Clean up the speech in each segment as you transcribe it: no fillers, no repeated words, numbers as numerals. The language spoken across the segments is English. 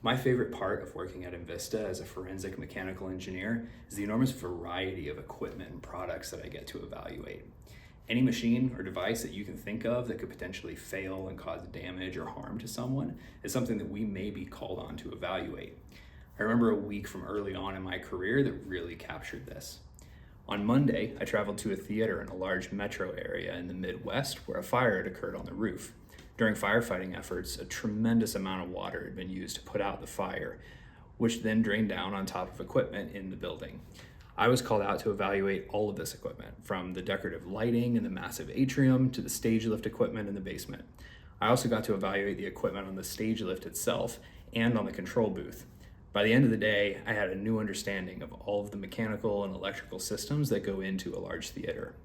My favorite part of working at Invista as a forensic mechanical engineer is the enormous variety of equipment and products that I get to evaluate. Any machine or device that you can think of that could potentially fail and cause damage or harm to someone is something that we may be called on to evaluate. I remember a week from early on in my career that really captured this. On Monday, I traveled to a theater in a large metro area in the Midwest where a fire had occurred on the roof. During firefighting efforts, a tremendous amount of water had been used to put out the fire, which then drained down on top of equipment in the building. I was called out to evaluate all of this equipment, from the decorative lighting in the massive atrium to the stage lift equipment in the basement. I also got to evaluate the equipment on the stage lift itself and on the control booth. By the end of the day, I had a new understanding of all of the mechanical and electrical systems that go into a large theater.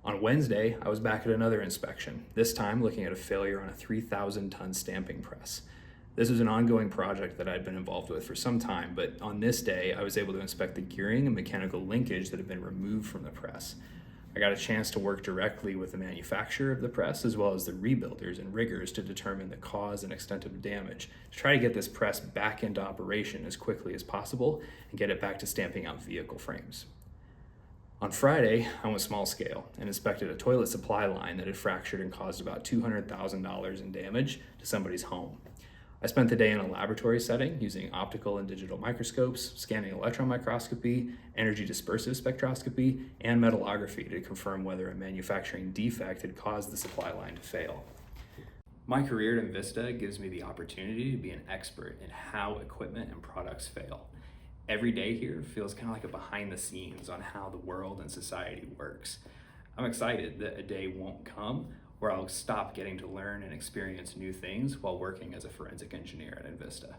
On Wednesday, I was back at another inspection, this time looking at a failure on a 3,000-ton stamping press. This was an ongoing project that I'd been involved with for some time, but on this day, I was able to inspect the gearing and mechanical linkage that had been removed from the press. I got a chance to work directly with the manufacturer of the press, as well as the rebuilders and riggers, to determine the cause and extent of damage, to try to get this press back into operation as quickly as possible and get it back to stamping out vehicle frames. On Friday, I went small scale and inspected a toilet supply line that had fractured and caused about $200,000 in damage to somebody's home. I spent the day in a laboratory setting using optical and digital microscopes, scanning electron microscopy, energy dispersive spectroscopy, and metallography to confirm whether a manufacturing defect had caused the supply line to fail. My career at Invista gives me the opportunity to be an expert in how equipment and products fail. Every day here feels kind of like a behind the scenes on how the world and society works. I'm excited that a day won't come where I'll stop getting to learn and experience new things while working as a forensic engineer at Invista.